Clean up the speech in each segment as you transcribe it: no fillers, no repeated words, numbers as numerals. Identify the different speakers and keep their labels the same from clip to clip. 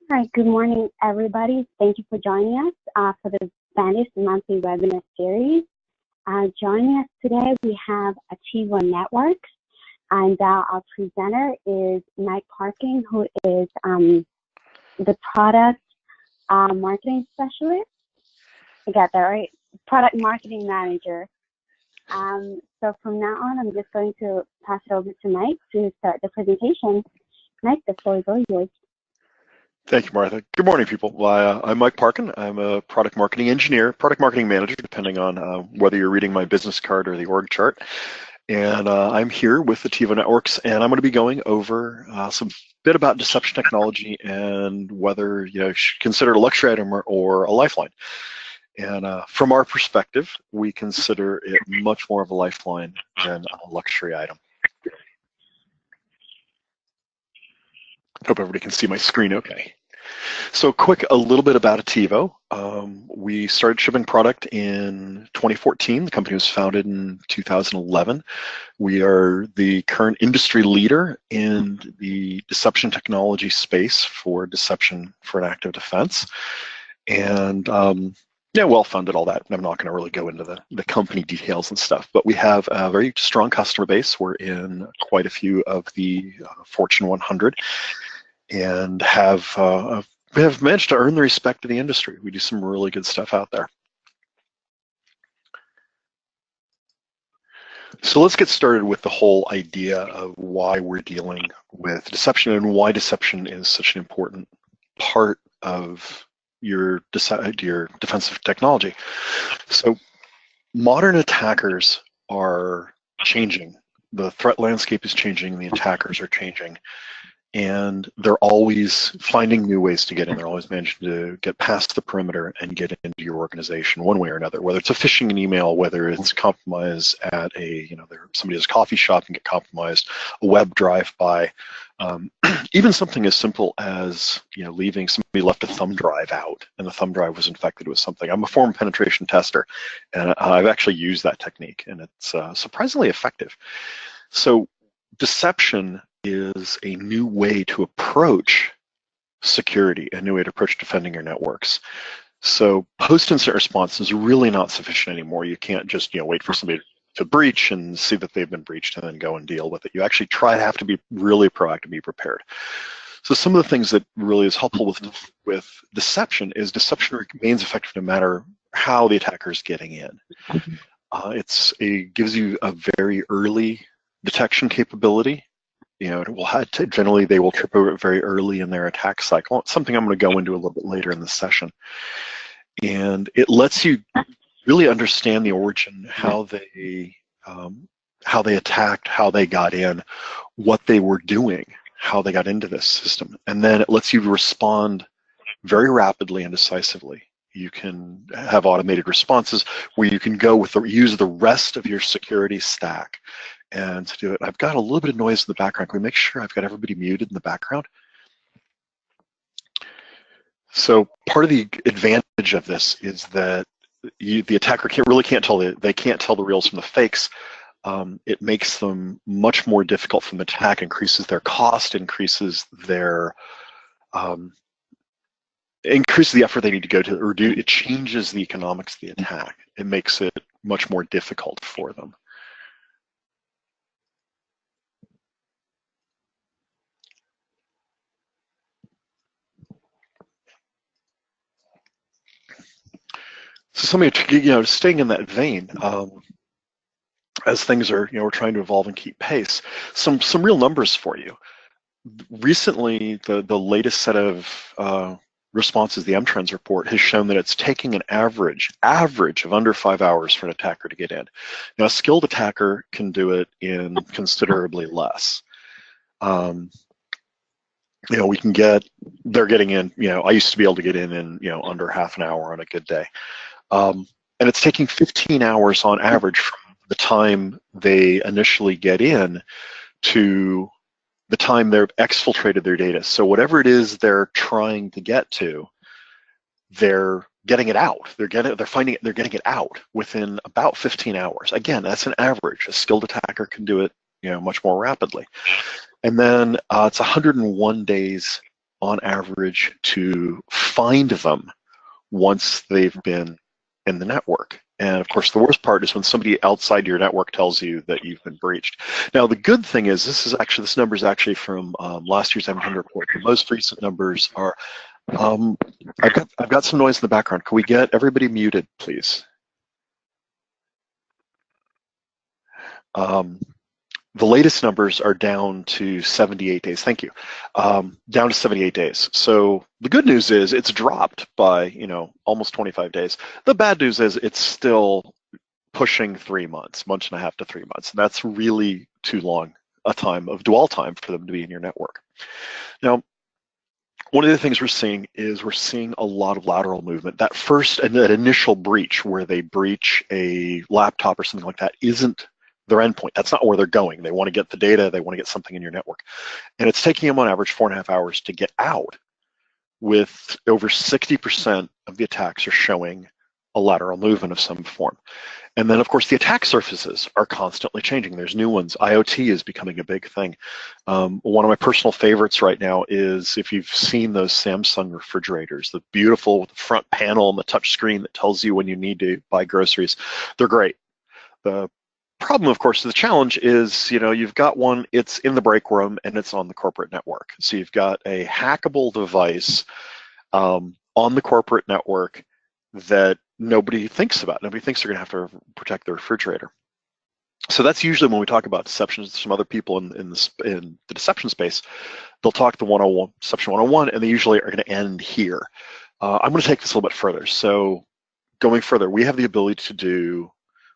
Speaker 1: Hi, good morning, everybody. Thank you for joining us for the Vandis monthly webinar series. Joining us today, we have Attivo Networks, and our presenter is Mike Parkin, who is the product marketing specialist. I got that right, product marketing manager. So from now on, I'm just going to pass it over to Mike to start the presentation. Mike, the floor is all yours.
Speaker 2: Thank you, Martha. Good morning, people. Well, I'm Mike Parkin. I'm a product marketing engineer, product marketing manager, depending on whether you're reading my business card or the org chart. And I'm here with Attivo Networks, and I'm going to be going over some bit about deception technology and whether you should consider it a luxury item or a lifeline. And from our perspective, we consider it much more of a lifeline than a luxury item. Hope everybody can see my screen okay. So a little bit about Attivo. We started shipping product in 2014. The company was founded in 2011. We are the current industry leader in the deception technology space for deception for an active defense. And yeah, well-funded, all that. I'm not going to really go into the company details and stuff, but we have a very strong customer base. We're in quite a few of the Fortune 100. And have managed to earn the respect of the industry. We do some really good stuff out there. So let's get started with the whole idea of why we're dealing with deception and why deception is such an important part of your defensive technology. So modern attackers are changing. The threat landscape is changing, the attackers are changing. And they're always finding new ways to get in. They're always managing to get past the perimeter and get into your organization one way or another, whether it's a phishing an email, whether it's compromise at somebody's coffee shop and get compromised, a web drive-by, even something as simple as somebody left a thumb drive out and the thumb drive was infected with something. I'm a former penetration tester, and I've actually used that technique, and it's surprisingly effective. So deception is a new way to approach security, a new way to approach defending your networks. So post-incident response is really not sufficient anymore. You can't just wait for somebody to breach and see that they've been breached and then go and deal with it. You actually have to be really proactive, be prepared. So some of the things that really is helpful with deception is deception remains effective no matter how the attacker is getting in. It gives you a very early detection capability. Generally they will trip over it very early in their attack cycle. It's something I'm going to go into a little bit later in the session. And it lets you really understand the origin, how they attacked, how they got in, what they were doing, how they got into this system. And then it lets you respond very rapidly and decisively. You can have automated responses where you can go use the rest of your security stack and to do it. I've got a little bit of noise in the background. Can we make sure I've got everybody muted in the background? So part of the advantage of this is that the attacker can't tell the reals from the fakes. It makes them much more difficult from the attack, increases their cost, increases the effort they need to go to, or it changes the economics of the attack. It makes it much more difficult for them. So staying in that vein, as things are, we're trying to evolve and keep pace. Some real numbers for you. Recently, the latest set of responses, the M-Trends report, has shown that it's taking an average of under 5 hours for an attacker to get in. Now, a skilled attacker can do it in considerably less. They're getting in, I used to be able to get in under half an hour on a good day. And it's taking 15 hours on average from the time they initially get in to the time they've exfiltrated their data. So whatever it is they're trying to get to, they're getting it out. They're getting it out within about 15 hours. Again, that's an average. A skilled attacker can do it, much more rapidly. And then it's 101 days on average to find them once they've been in the network. And of course, the worst part is when somebody outside your network tells you that you've been breached. Now, the good thing is this number is actually from last year's M10 report. The most recent numbers are. I've got some noise in the background. Can we get everybody muted, please? The latest numbers are down to 78 days. Thank you. Down to 78 days. So the good news is it's dropped by, almost 25 days. The bad news is it's still pushing 3 months, month and a half to 3 months. And that's really too long a time of dwell time for them to be in your network. Now, one of the things we're seeing is a lot of lateral movement. That initial breach where they breach a laptop or something like that isn't their endpoint. That's not where they're going. They want to get the data. They want to get something in your network. And it's taking them on average 4.5 hours to get out, with over 60% of the attacks are showing a lateral movement of some form. And then, of course, the attack surfaces are constantly changing. There's new ones. IoT is becoming a big thing. One of my personal favorites right now is if you've seen those Samsung refrigerators, the beautiful front panel and the touch screen that tells you when you need to buy groceries. They're great. The problem, of course, the challenge is, you've got one, it's in the break room and it's on the corporate network. So you've got a hackable device on the corporate network that nobody thinks about. Nobody thinks they're going to have to protect the refrigerator. So that's usually when we talk about deceptions. Some other people in the deception space, they'll talk the 101, Deception 101, and they usually are going to end here. I'm going to take this a little bit further. So going further, we have the ability to do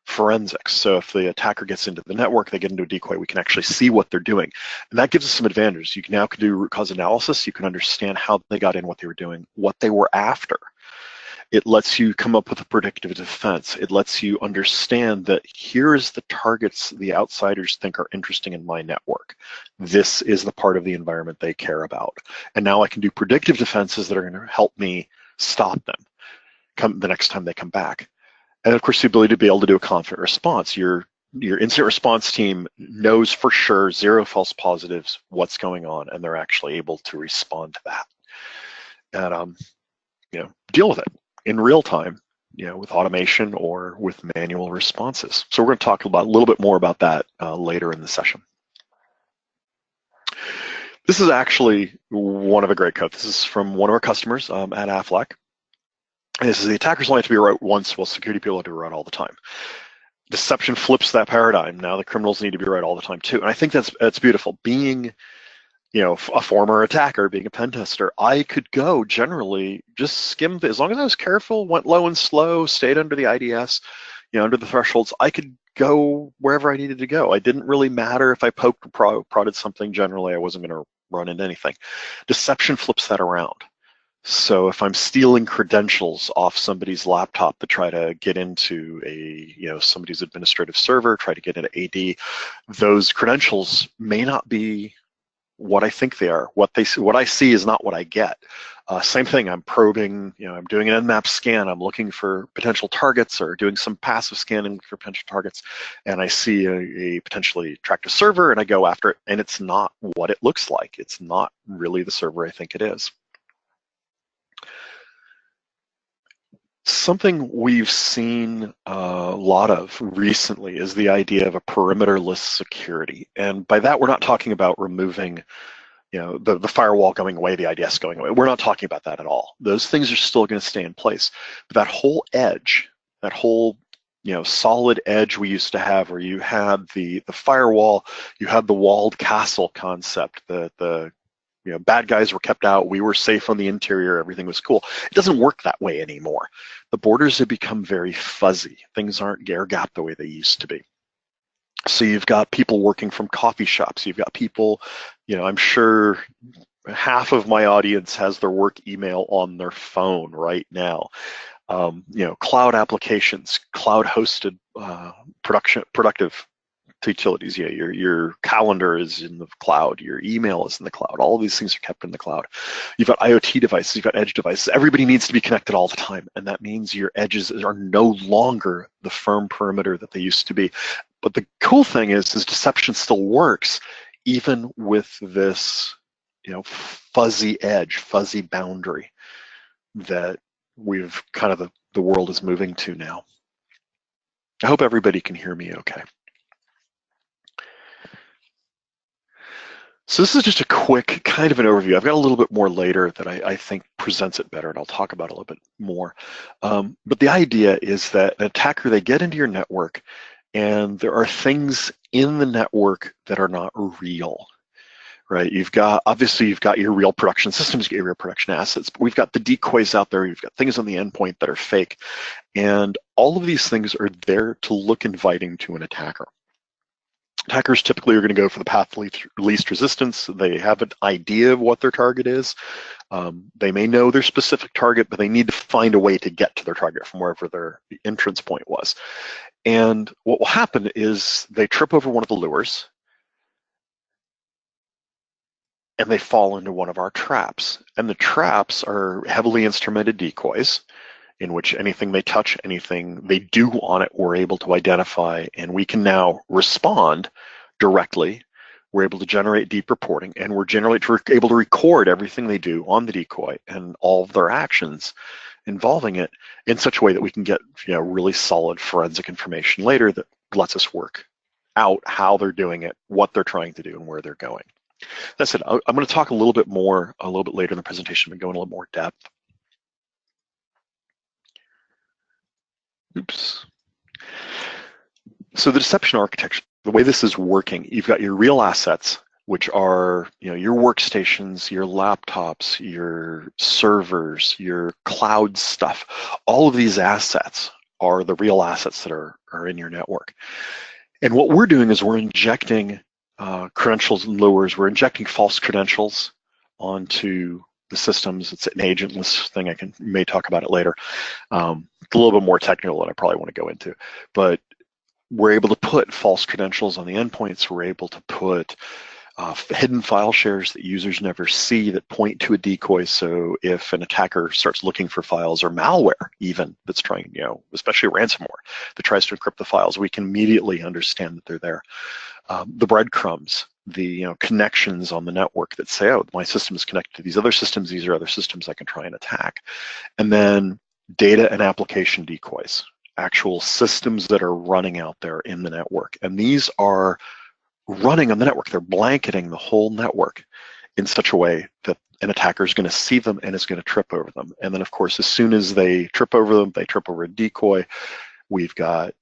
Speaker 2: forensics. So if the attacker gets into the network, they get into a decoy, we can actually see what they're doing. And that gives us some advantages. You can do root cause analysis. You can understand how they got in, what they were doing, what they were after. It lets you come up with a predictive defense. It lets you understand that here's the targets the outsiders think are interesting in my network. This is the part of the environment they care about. And now I can do predictive defenses that are going to help me stop them the next time they come back. And of course, the ability to be able to do a confident response. Your incident response team knows for sure, 0 false positives, what's going on, and they're actually able to respond to that. And deal with it in real time, with automation or with manual responses. So we're going to talk a little bit more about that later in the session. This is actually one of a great code. This is from one of our customers at Aflac. And this is the attackers only have to be right once, while security people have to be right all the time. Deception flips that paradigm. Now the criminals need to be right all the time too. And I think that's beautiful. Being a former attacker, being a pen tester, I could go generally just skim, as long as I was careful, went low and slow, stayed under the IDS, under the thresholds, I could go wherever I needed to go. It didn't really matter if I poked or prodded something. Generally, I wasn't going to run into anything. Deception flips that around. So if I'm stealing credentials off somebody's laptop to try to get into somebody's administrative server, try to get into AD, those credentials may not be what I think they are. What I see is not what I get. Same thing, I'm probing, I'm doing an Nmap scan, I'm looking for potential targets or doing some passive scanning for potential targets, and I see a potentially attractive server and I go after it, and it's not what it looks like. It's not really the server I think it is. Something we've seen a lot of recently is the idea of a perimeterless security. And by that, we're not talking about removing, the firewall going away, the IDS going away. We're not talking about that at all. Those things are still going to stay in place. But that whole edge, that whole, solid edge we used to have, where you had the firewall, you had the walled castle concept, the bad guys were kept out, we were safe on the interior, everything was cool. It doesn't work that way anymore. The borders have become very fuzzy. Things aren't air-gapped the way they used to be. So you've got people working from coffee shops. You've got people, I'm sure half of my audience has their work email on their phone right now. Cloud applications, cloud-hosted productive utilities. Yeah, your calendar is in the cloud, your email is in the cloud, all of these things are kept in the cloud. You've got IoT devices, you've got edge devices. Everybody needs to be connected all the time, and that means your edges are no longer the firm perimeter that they used to be. But the cool thing is deception still works even with this fuzzy edge, fuzzy boundary that we've kind of the world is moving to now. I hope everybody can hear me okay. So this is just a quick kind of an overview. I've got a little bit more later that I think presents it better, and I'll talk about it a little bit more. But the idea is that an attacker, they get into your network, and there are things in the network that are not real, right? Obviously you've got your real production systems, your real production assets, but we've got the decoys out there, you've got things on the endpoint that are fake, and all of these things are there to look inviting to an attacker. Attackers typically are going to go for the path of least resistance. They have an idea of what their target is. They may know their specific target, but they need to find a way to get to their target from wherever their entrance point was. And what will happen is they trip over one of the lures, and they fall into one of our traps. And the traps are heavily instrumented decoys, in which anything they touch, anything they do on it, we're able to identify, and we can now respond directly. We're able to generate deep reporting, and we're able to record everything they do on the decoy and all of their actions involving it in such a way that we can get really solid forensic information later that lets us work out how they're doing it, what they're trying to do, and where they're going. That said, I'm going to talk a little bit later in the presentation and go in a little more depth. Oops. So the deception architecture, the way this is working, you've got your real assets, which are your workstations, your laptops, your servers, your cloud stuff. All of these assets are the real assets that are in your network. And what we're doing is we're injecting credentials and lures. We're injecting false credentials onto the systems. It's an agentless thing. I may talk about it later. It's a little bit more technical than I probably want to go into, but we're able to put false credentials on the endpoints. We're able to put hidden file shares that users never see that point to a decoy. So if an attacker starts looking for files, or malware even that's trying, especially ransomware that tries to encrypt the files, we can immediately understand that they're there. The breadcrumbs, the connections on the network that say, oh, my system is connected to these other systems, these are other systems I can try and attack. And then data and application decoys, actual systems that are running out there in the network. And these are running on the network. They're blanketing the whole network in such a way that an attacker is going to see them and is going to trip over them. And then, of course, as soon as they trip over them, they trip over a decoy, we've got,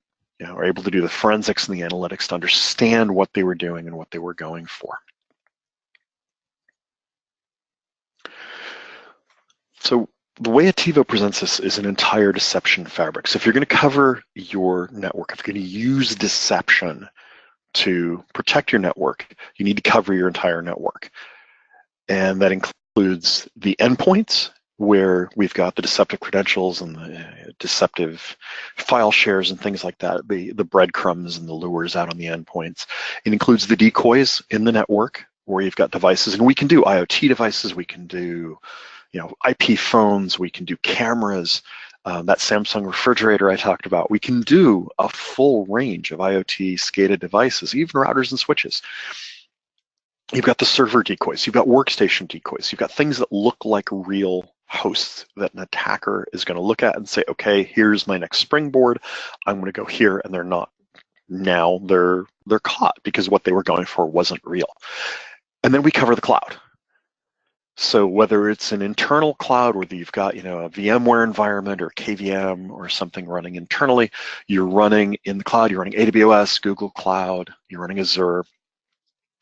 Speaker 2: are able to do the forensics and the analytics to understand what they were doing and what they were going for. So the way Attivo presents this is an entire deception fabric. So if you're going to cover your network, if you're going to use deception to protect your network, you need to cover your entire network. And that includes the endpoints, where we've got the deceptive credentials and the deceptive file shares and things like that, the breadcrumbs and the lures out on the endpoints. It includes the decoys in the network, where you've got devices, and we can do IoT devices, we can do IP phones, we can do cameras, that Samsung refrigerator I talked about. We can do a full range of IoT SCADA devices, even routers and switches. You've got the server decoys, you've got workstation decoys, you've got things that look like real hosts that an attacker is going to look at and say, okay, here's my next springboard, I'm going to go here, and they're not. Now they're caught because what they were going for wasn't real. And then we cover the cloud. So whether it's an internal cloud where you've got a VMware environment or KVM or something running internally, you're running in the cloud, you're running AWS, Google Cloud, you're running Azure.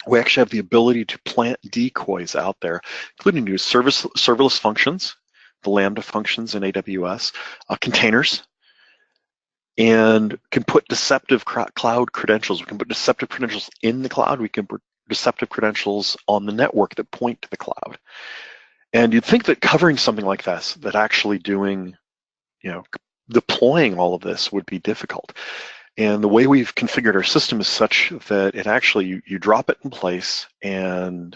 Speaker 2: We actually have the ability to plant decoys out there, including new serverless functions, the Lambda functions in AWS, containers, and can put deceptive cloud credentials. We can put deceptive credentials in the cloud. We can put deceptive credentials on the network that point to the cloud. And you'd think that covering something like this, that actually doing, deploying all of this would be difficult. And the way we've configured our system is such that it actually, you drop it in place and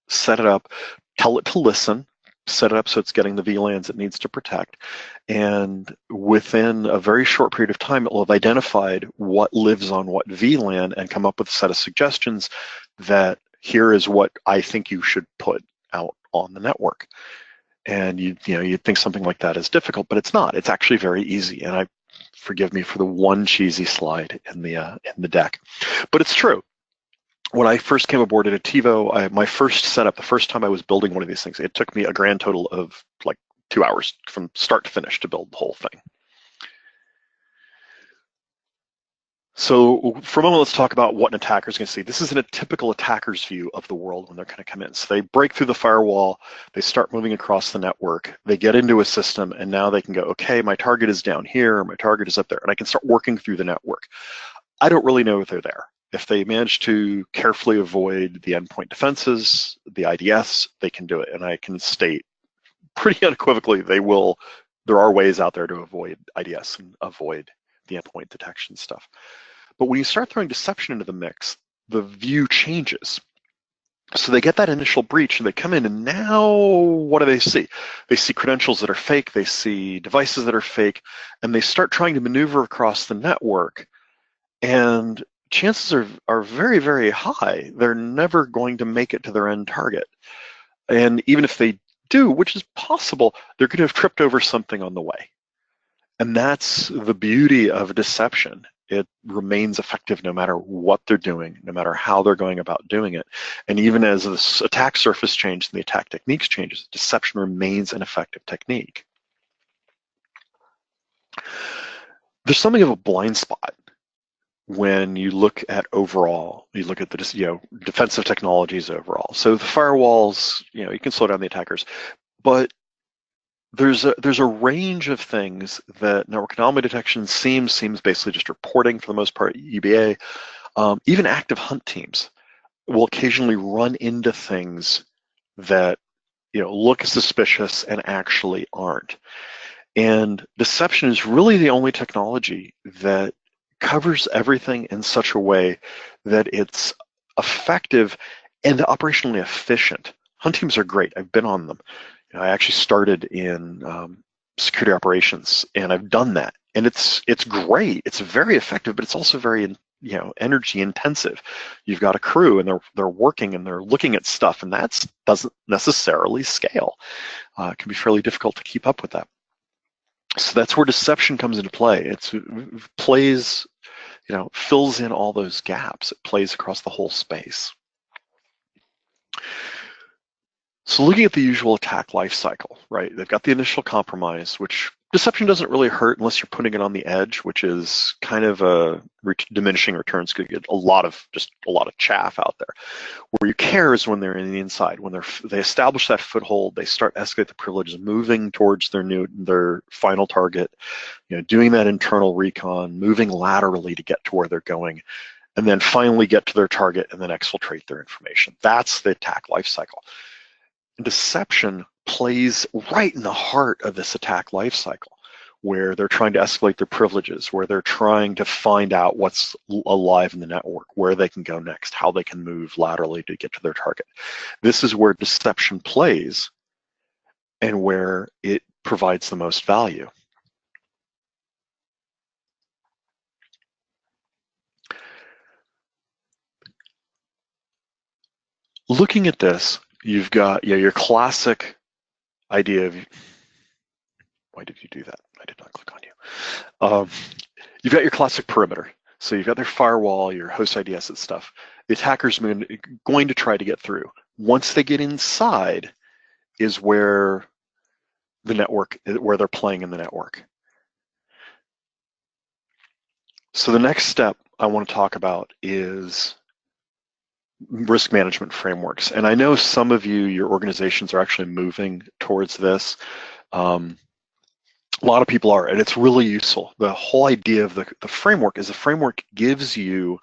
Speaker 2: set it up, tell it to listen, set it up so it's getting the VLANs it needs to protect. And within a very short period of time, it will have identified what lives on what VLAN and come up with a set of suggestions that here is what I think you should put out on the network. And you'd think something like that is difficult, but it's not. It's actually very easy. And forgive me for the one cheesy slide in the deck, but it's true. When I first came aboard at Attivo, my first setup, the first time I was building one of these things, it took me a grand total of like 2 hours from start to finish to build the whole thing. So for a moment, let's talk about what an attacker is going to see. This isn't a typical attacker's view of the world when they're going to come in. So they break through the firewall, they start moving across the network, they get into a system, and now they can go, okay, my target is down here, my target is up there, and I can start working through the network. I don't really know if they're there. If they manage to carefully avoid the endpoint defenses, the IDS, they can do it. And I can state pretty unequivocally, there are ways out there to avoid IDS and avoid the endpoint detection stuff. But when you start throwing deception into the mix, the view changes. So they get that initial breach and they come in, and now what do they see? They see credentials that are fake, they see devices that are fake, and they start trying to maneuver across the network. And chances are very, very high they're never going to make it to their end target. And even if they do, which is possible, they're going to have tripped over something on the way. And that's the beauty of deception. It remains effective no matter what they're doing, no matter how they're going about doing it. And even as the attack surface changes and the attack techniques changes, deception remains an effective technique. There's something of a blind spot when you look at overall, you look at the defensive technologies overall. So the firewalls, you can slow down the attackers, but there's a range of things that network anomaly detection seems basically just reporting for the most part, EBA. Even active hunt teams will occasionally run into things that look suspicious and actually aren't. And deception is really the only technology that covers everything in such a way that it's effective and operationally efficient. Hunt teams are great. I've been on them. I actually started in security operations, and I've done that, and it's great. It's very effective, but it's also very energy intensive. You've got a crew, and they're working and they're looking at stuff, and that doesn't necessarily scale. It can be fairly difficult to keep up with that. So that's where deception comes into play. It plays, fills in all those gaps. It plays across the whole space. So looking at the usual attack life cycle, right? They've got the initial compromise, which deception doesn't really hurt unless you're putting it on the edge, which is kind of a diminishing returns. Could get a lot of chaff out there. Where you care is when they're in the inside, when they establish that foothold, they start escalate the privileges, moving towards their final target, doing that internal recon, moving laterally to get to where they're going, and then finally get to their target and then exfiltrate their information. That's the attack life cycle. Deception plays right in the heart of this attack life cycle, where they're trying to escalate their privileges, where they're trying to find out what's alive in the network, where they can go next, how they can move laterally to get to their target. This is where deception plays and where it provides the most value. Looking at this, you've got your classic idea of, why did you do that? I did not click on you. You've got your classic perimeter. So you've got their firewall, your host IDS and stuff. The attacker's going to try to get through. Once they get inside is where where they're playing in the network. So the next step I want to talk about is risk management frameworks. And I know some of your organizations are actually moving towards this. A lot of people are, and it's really useful. The whole idea of the framework is the framework gives you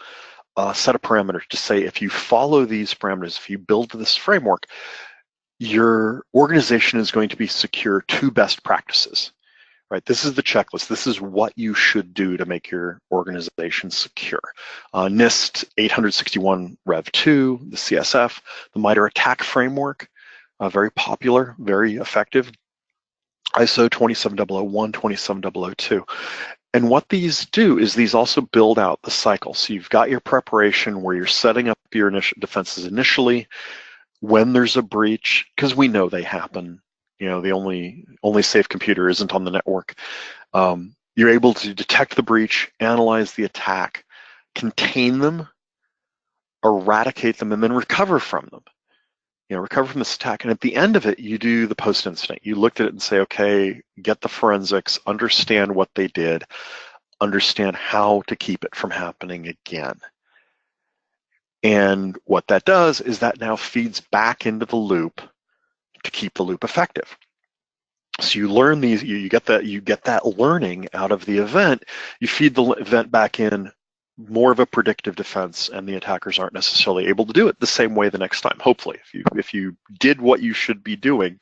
Speaker 2: a set of parameters to say, if you follow these parameters, if you build this framework, your organization is going to be secure to best practices, right? This is the checklist. This is what you should do to make your organization secure. NIST 861 Rev 2, the CSF, the MITRE ATT&CK framework, very popular, very effective. ISO 27001, 27002. And what these do is these also build out the cycle. So you've got your preparation where you're setting up your initial defenses initially. when there's a breach, because we know they happen. You know, the only safe computer isn't on the network. You're able to detect the breach, analyze the attack, contain them, eradicate them, and then recover from them. You know, recover from this attack. And at the end of it, you do the post-incident. You looked at it and say, okay, get the forensics, understand what they did, understand how to keep it from happening again. And what that does is that now feeds back into the loop to keep the loop effective. So you learn these, you get that learning out of the event, you feed the event back in, more of a predictive defense, and the attackers aren't necessarily able to do it the same way the next time. Hopefully, if you did what you should be doing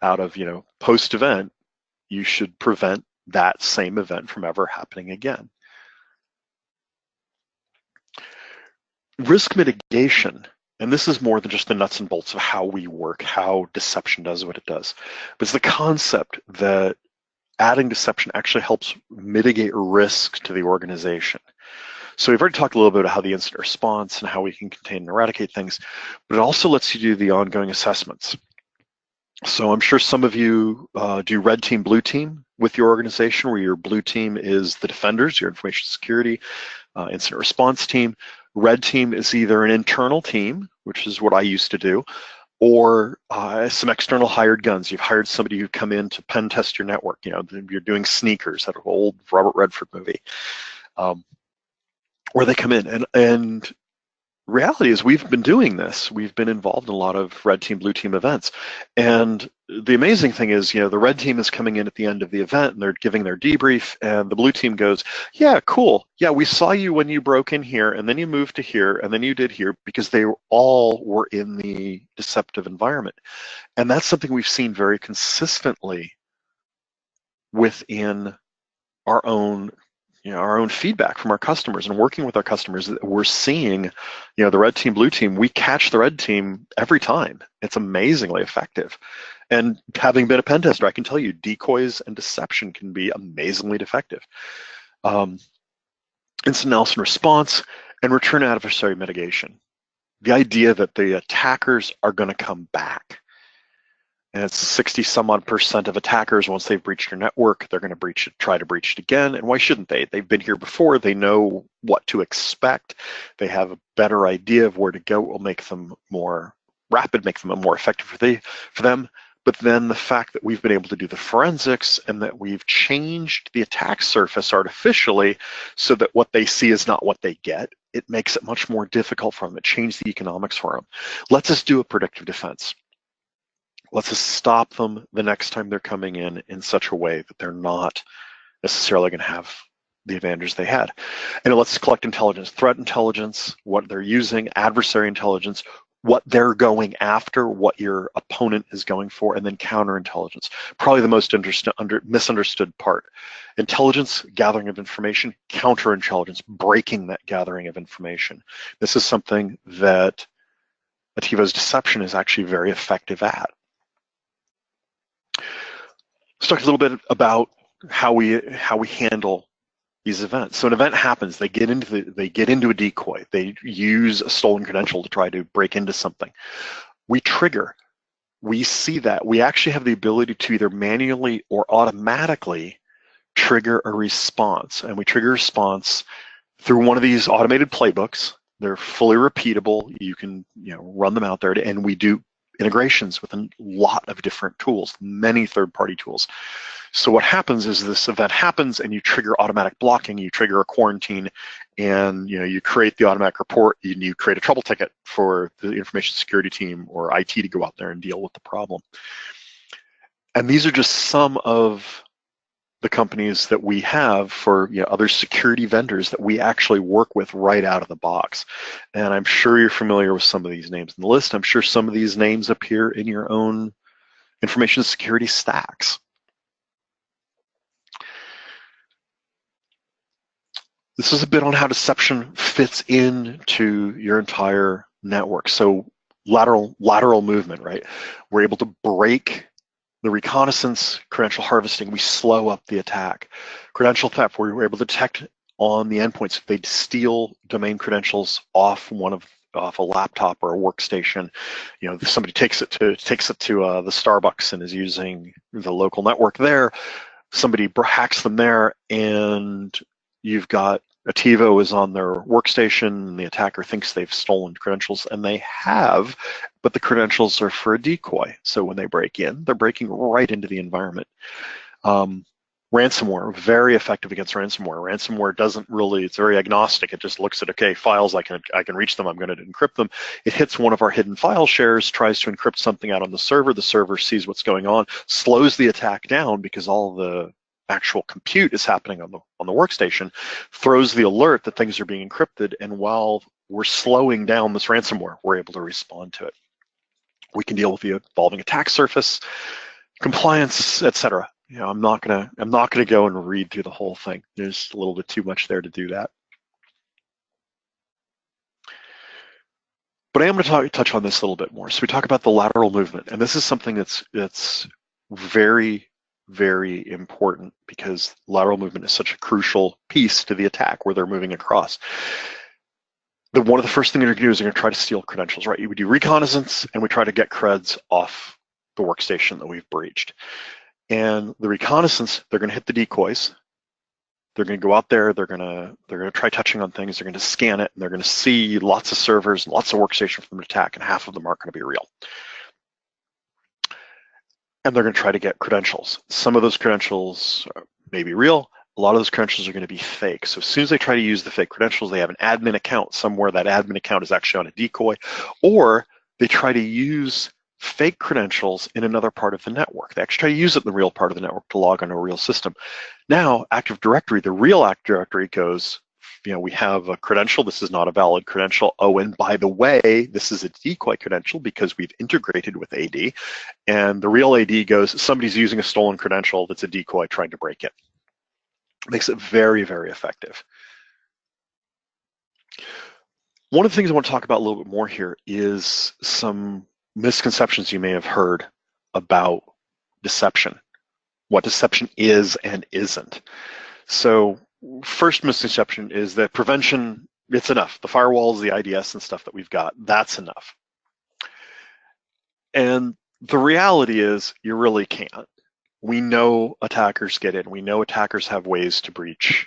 Speaker 2: out of, you know, post-event, you should prevent that same event from ever happening again. Risk mitigation, and this is more than just the nuts and bolts of how we work, how deception does what it does, but it's the concept that adding deception actually helps mitigate risk to the organization. So we've already talked a little bit about how the incident response and how we can contain and eradicate things, but it also lets you do the ongoing assessments. So I'm sure some of you do red team, blue team with your organization, where your blue team is the defenders, your information security, incident response team. Red team is either an internal team, which is what I used to do, or some external hired guns. You've hired somebody who come in to pen test your network. You know, you're doing Sneakers, that old Robert Redford movie. Where they come in, and reality is we've been doing this. We've been involved in a lot of red team, blue team events. And the amazing thing is, you know, the red team is coming in at the end of the event and they're giving their debrief, and the blue team goes, yeah, cool. Yeah, we saw you when you broke in here, and then you moved to here, and then you did here, because they all were in the deceptive environment. And that's something we've seen very consistently within our own, you know, our own feedback from our customers and working with our customers. We're seeing, you know, the red team, blue team, we catch the red team every time. It's amazingly effective. And having been a pen tester, I can tell you decoys and deception can be amazingly effective. Incident analysis and response and return adversary mitigation. The idea that the attackers are going to come back. And it's 60-some-odd% of attackers, once they've breached your network, they're going to try to breach it again. And why shouldn't they? They've been here before. They know what to expect. They have a better idea of where to go. It will make them more rapid, make them more effective for them. But then the fact that we've been able to do the forensics and that we've changed the attack surface artificially so that what they see is not what they get, it makes it much more difficult for them. It changed the economics for them. Lets us do a predictive defense. Let's us stop them the next time they're coming in such a way that they're not necessarily going to have the advantage they had. And it lets us collect intelligence, threat intelligence, what they're using, adversary intelligence, what they're going after, what your opponent is going for, and then counterintelligence. Probably the most misunderstood part. Intelligence, gathering of information, counterintelligence, breaking that gathering of information. This is something that Attivo's deception is actually very effective at. Let's talk a little bit about how we handle these events. So an event happens, they get into a decoy, they use a stolen credential to try to break into something. We trigger, we see that. We actually have the ability to either manually or automatically trigger a response. And we trigger a response through one of these automated playbooks. They're fully repeatable. You can, you know, run them out there, and we do integrations with a lot of different tools, many third-party tools. So what happens is this event happens and you trigger automatic blocking, you trigger a quarantine, and you create the automatic report, and you create a trouble ticket for the information security team or IT to go out there and deal with the problem. And these are just some of the companies that we have for other security vendors that we actually work with right out of the box. And I'm sure you're familiar with some of these names in the list. I'm sure some of these names appear in your own information security stacks. This is a bit on how deception fits into your entire network. So lateral movement, right? We're able to break the reconnaissance, credential harvesting, we slow up the attack. Credential theft, where we're able to detect on the endpoints if they steal domain credentials off one of off a laptop or a workstation. You know, somebody takes it to the Starbucks and is using the local network there. Somebody hacks them there, and you've got Attivo is on their workstation, and the attacker thinks they've stolen credentials, and they have, but the credentials are for a decoy. So when they break in, they're breaking right into the environment. Ransomware, very effective against ransomware. Ransomware doesn't really, it's very agnostic. It just looks at, okay, files, I can reach them, I'm going to encrypt them. It hits one of our hidden file shares, tries to encrypt something out on the server sees what's going on, slows the attack down because all the actual compute is happening on the workstation, throws the alert that things are being encrypted, and while we're slowing down this ransomware, we're able to respond to it. We can deal with the evolving attack surface, compliance, etc. You know, I'm not gonna go and read through the whole thing. There's a little bit too much there to do that. But I am going to touch on this a little bit more. So we talk about the lateral movement, and this is something that's very, very important because lateral movement is such a crucial piece to the attack where they're moving across. One of the first things they're going to do is they're going to try to steal credentials, right? We do reconnaissance and we try to get creds off the workstation that we've breached. And the reconnaissance, they're going to hit the decoys. They're going to go out there. They're going to try touching on things. They're going to scan it, and they're going to see lots of servers and lots of workstations for them to attack, and half of them aren't going to be real. And they're going to try to get credentials. Some of those credentials may be real. A lot of those credentials are going to be fake. So as soon as they try to use the fake credentials, they have an admin account somewhere. That admin account is actually on a decoy, or they try to use fake credentials in another part of the network. They actually try to use it in the real part of the network to log on to a real system. Now, Active Directory, the real Active Directory goes, you know, we have a credential. This is not a valid credential. Oh, and by the way, this is a decoy credential because we've integrated with AD. And the real AD goes, somebody's using a stolen credential that's a decoy trying to break in. Makes it very, very effective. One of the things I want to talk about a little bit more here is some misconceptions you may have heard about deception, what deception is and isn't. So first misconception is that prevention, it's enough. The firewalls, the IDS and stuff that we've got, that's enough. And the reality is you really can't. We know attackers get in. We know attackers have ways to breach.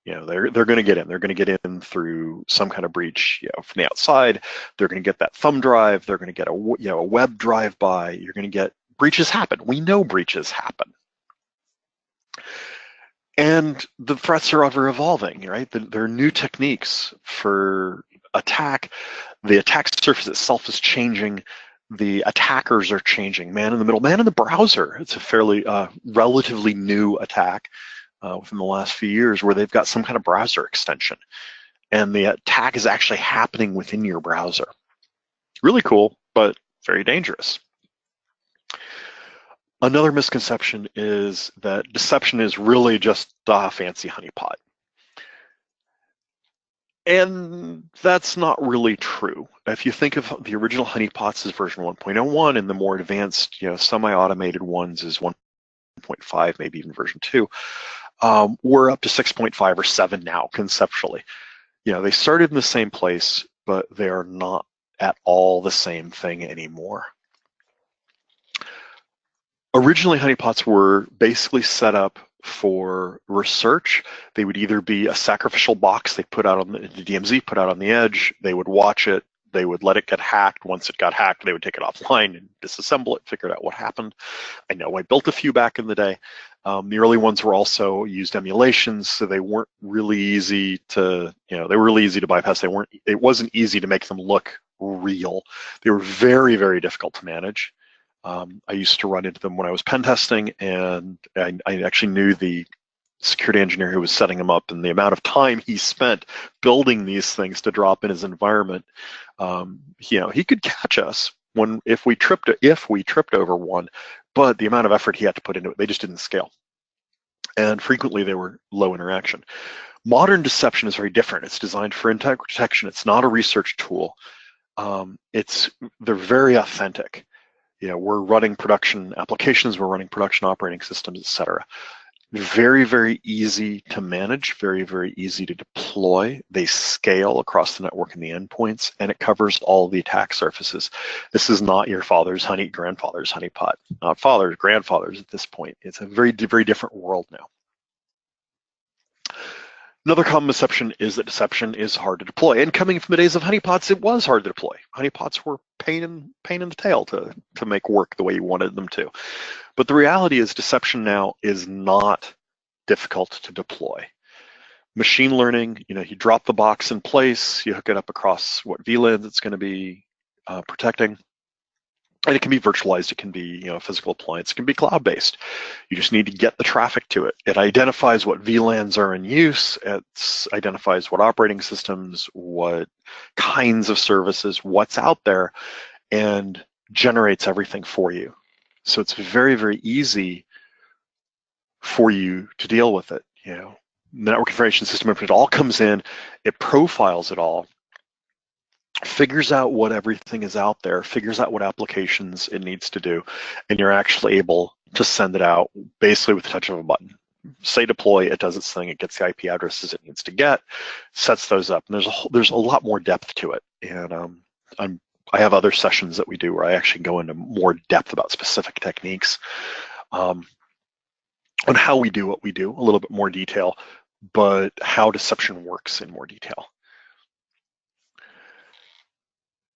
Speaker 2: You know, they're going to get in. They're going to get in through some kind of breach, you know, from the outside. They're going to get that thumb drive. They're going to get a web drive by. You're going to get breaches happen. We know breaches happen. And the threats are ever evolving, right? There are new techniques for attack. The attack surface itself is changing. The attackers are changing. Man in the middle, man in the browser. It's a fairly relatively new attack within the last few years where they've got some kind of browser extension. And the attack is actually happening within your browser. Really cool, but very dangerous. Another misconception is that deception is really just a fancy honeypot. And that's not really true. If you think of the original honeypots as version 1.01 and the more advanced, you know, semi-automated ones is 1.5, maybe even version 2, we're up to 6.5 or 7 now conceptually. You know, they started in the same place, but they are not at all the same thing anymore. Originally, honeypots were basically set up for research. They would either be a sacrificial box they put out on the DMZ, put out on the edge. They would watch it. They would let it get hacked. Once it got hacked, they would take it offline and disassemble it, figure out what happened. I know I built a few back in the day. The early ones were also used emulations, so they weren't really easy to, you know, they were really easy to bypass. It wasn't easy to make them look real. They were very, very difficult to manage. I used to run into them when I was pen testing, and I actually knew the security engineer who was setting them up, and the amount of time he spent building these things to drop in his environment. You know, he could catch us if we tripped over one, but the amount of effort he had to put into it, they just didn't scale. And frequently they were low interaction. Modern deception is very different. It's designed for integrity protection. It's not a research tool. They're very authentic. You know, we're running production applications, we're running production operating systems, et cetera. Very, very easy to manage, very, very easy to deploy. They scale across the network and the endpoints, and it covers all the attack surfaces. This is not your grandfather's honeypot, not fathers, grandfathers at this point. It's a very, very different world now. Another common misconception is that deception is hard to deploy. And coming from the days of honeypots, it was hard to deploy. Honeypots were pain in the tail to make work the way you wanted them to. But the reality is deception now is not difficult to deploy. Machine learning, you drop the box in place, you hook it up across what VLANs it's going to be protecting. And it can be virtualized, it can be a physical appliance, it can be cloud-based. You just need to get the traffic to it. It identifies what VLANs are in use, it identifies what operating systems, what kinds of services, what's out there, and generates everything for you. So it's very, very easy for you to deal with it. The network information system, it all comes in, it profiles it all, figures out what everything is out there, figures out what applications it needs to do, and you're actually able to send it out basically with the touch of a button. Say deploy, it does its thing, it gets the IP addresses it needs to get, sets those up, and there's a lot more depth to it. And I have other sessions that we do where I actually go into more depth about specific techniques on how we do what we do, a little bit more detail, but how deception works in more detail.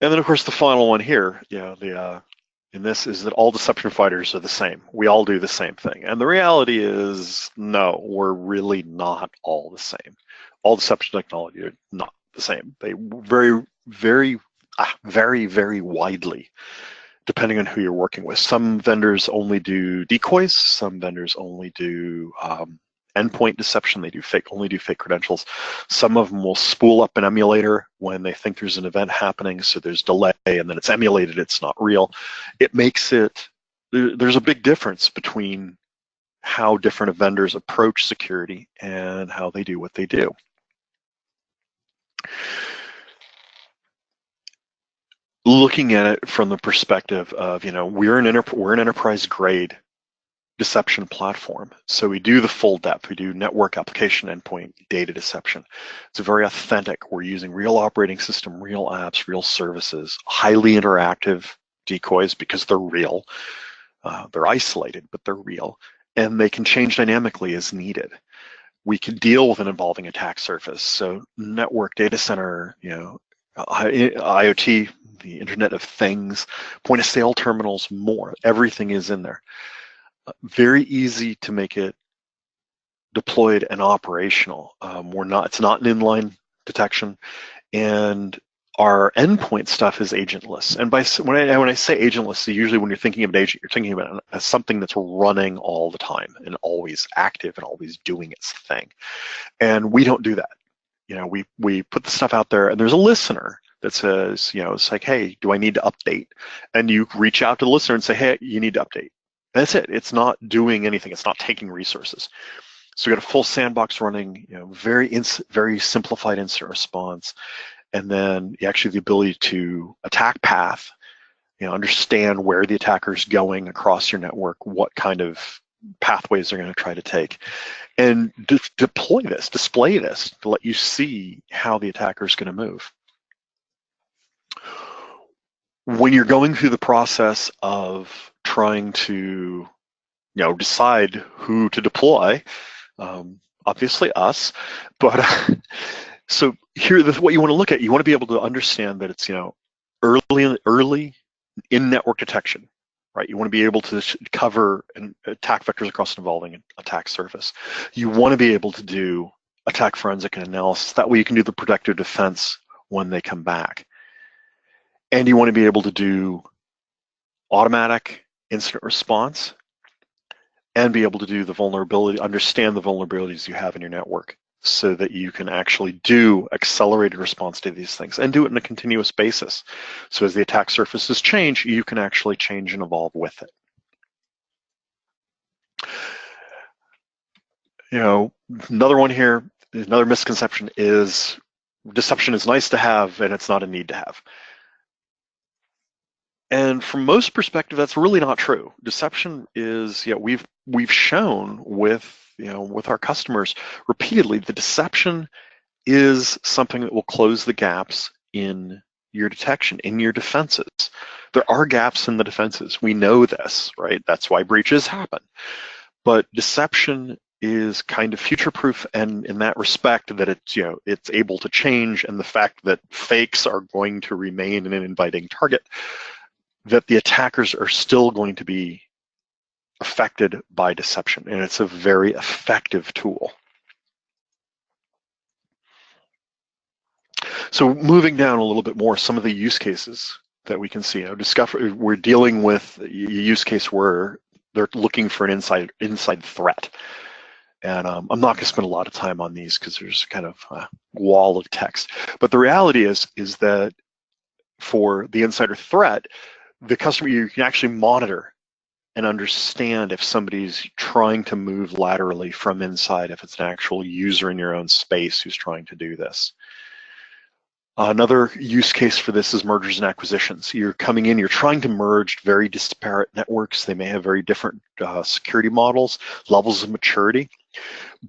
Speaker 2: And then, of course, the final one here, in this is that all deception fighters are the same. We all do the same thing. And the reality is, no, we're really not all the same. All deception technology are not the same. They vary very widely, depending on who you're working with. Some vendors only do decoys. Some vendors only do endpoint deception. They only do fake credentials. Some of them will spool up an emulator when they think there's an event happening, so there's delay, and then it's emulated, it's not real. It makes it, there's a big difference between how different vendors approach security and how they do what they do. Looking at it from the perspective of, we're an enterprise grade deception platform. So we do the full depth. We do network, application, endpoint, data deception. It's very authentic. We're using real operating system, real apps, real services, highly interactive decoys because they're real. They're isolated, but they're real. And they can change dynamically as needed. We can deal with an evolving attack surface. So network, data center, IoT, the Internet of Things, point of sale terminals, more. Everything is in there. Very easy to make it deployed and operational. It's not an inline detection, and our endpoint stuff is agentless. And when I say agentless, so usually when you're thinking of an agent, you're thinking about it as something that's running all the time and always active and always doing its thing. And we don't do that. We put the stuff out there, and there's a listener that says, it's like, hey, do I need to update? And you reach out to the listener and say, hey, you need to update. That's it. It's not doing anything. It's not taking resources. So we got a full sandbox running, very simplified incident response, and then actually the ability to attack path, understand where the attacker's going across your network, what kind of pathways they're going to try to take, and display this to let you see how the attacker is going to move. When you're going through the process of trying to decide who to deploy, obviously us, but so here, what you want to look at, you want to be able to understand that it's early in network detection, right? You want to be able to cover attack vectors across an evolving attack surface. You want to be able to do attack forensic and analysis. That way you can do the protective defense when they come back. And you want to be able to do automatic incident response and be able to do the vulnerability, understand the vulnerabilities you have in your network so that you can actually do accelerated response to these things and do it on a continuous basis. So as the attack surfaces change, you can actually change and evolve with it. Another one here, another misconception is deception is nice to have and it's not a need to have. And from most perspective, that's really not true. Deception is, we've shown with, with our customers repeatedly, the deception is something that will close the gaps in your detection, in your defenses. There are gaps in the defenses. We know this, right? That's why breaches happen. But deception is kind of future-proof, and in that respect that it's able to change, and the fact that fakes are going to remain an inviting target, that the attackers are still going to be affected by deception, and it's a very effective tool. So moving down a little bit more, some of the use cases that we can see. We're dealing with a use case where they're looking for an inside threat. And I'm not going to spend a lot of time on these because there's kind of a wall of text. But the reality is that for the insider threat, the customer, you can actually monitor and understand if somebody's trying to move laterally from inside, if it's an actual user in your own space who's trying to do this. Another use case for this is mergers and acquisitions. You're coming in, you're trying to merge very disparate networks. They may have very different security models, levels of maturity.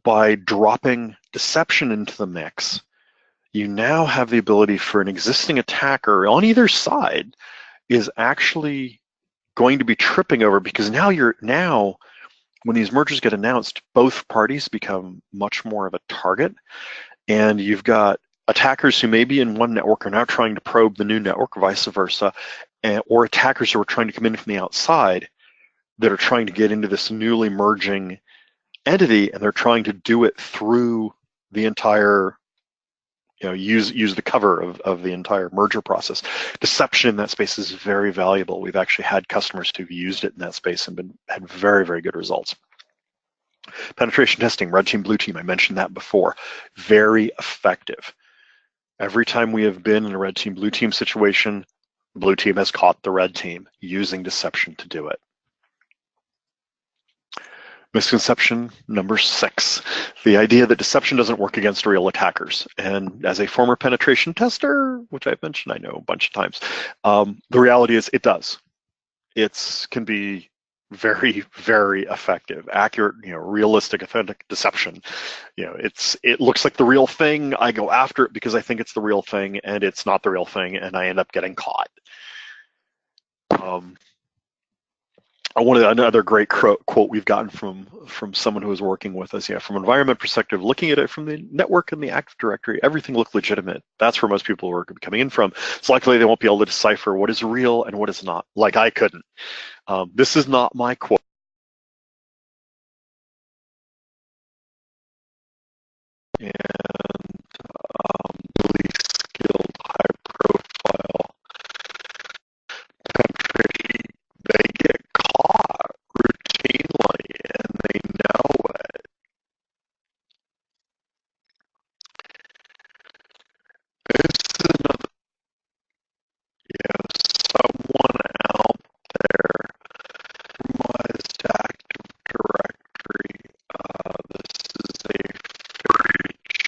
Speaker 2: By dropping deception into the mix, you now have the ability for an existing attacker on either side is actually going to be tripping over, because now when these mergers get announced, both parties become much more of a target, and you've got attackers who may be in one network are now trying to probe the new network, vice versa, or attackers who are trying to come in from the outside that are trying to get into this newly merging entity, and they're trying to do it through the entire, use the cover of the entire merger process. Deception in that space is very valuable. We've actually had customers who've used it in that space and had very, very good results. Penetration testing, red team, blue team, I mentioned that before. Very effective. Every time we have been in a red team, blue team situation, blue team has caught the red team using deception to do it. Misconception number 6, the idea that deception doesn't work against real attackers. And as a former penetration tester, which I've mentioned I know a bunch of times, the reality is it does. It can be very, very effective, accurate, realistic, authentic deception. It looks like the real thing. I go after it because I think it's the real thing, and it's not the real thing, and I end up getting caught. Another great quote we've gotten from someone who was working with us. From an environment perspective, looking at it from the network and the Active Directory, everything looked legitimate. That's where most people are coming in from. It's likely they won't be able to decipher what is real and what is not. Like I couldn't. This is not my quote. And really skilled, high-profile penetration, they get caught routinely, and they know it. This is another, someone out there compromised Active Directory. This is a breach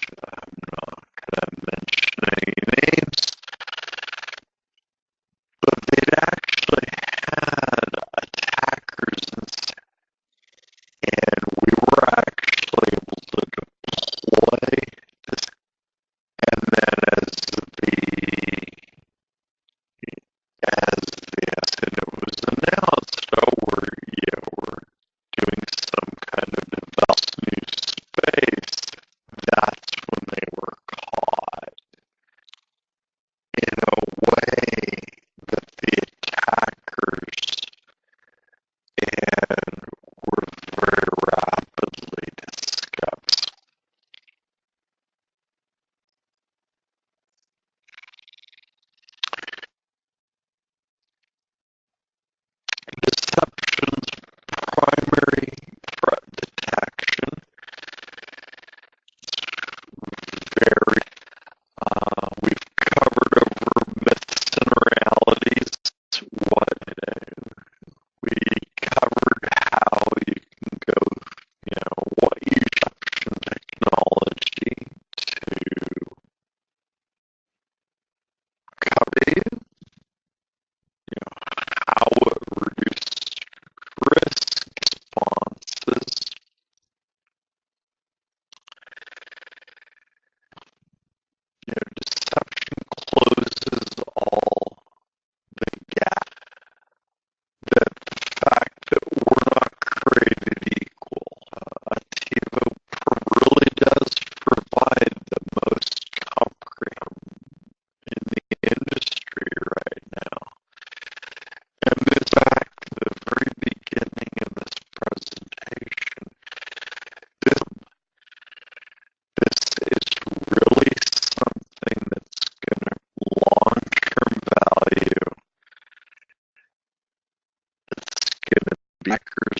Speaker 2: hackers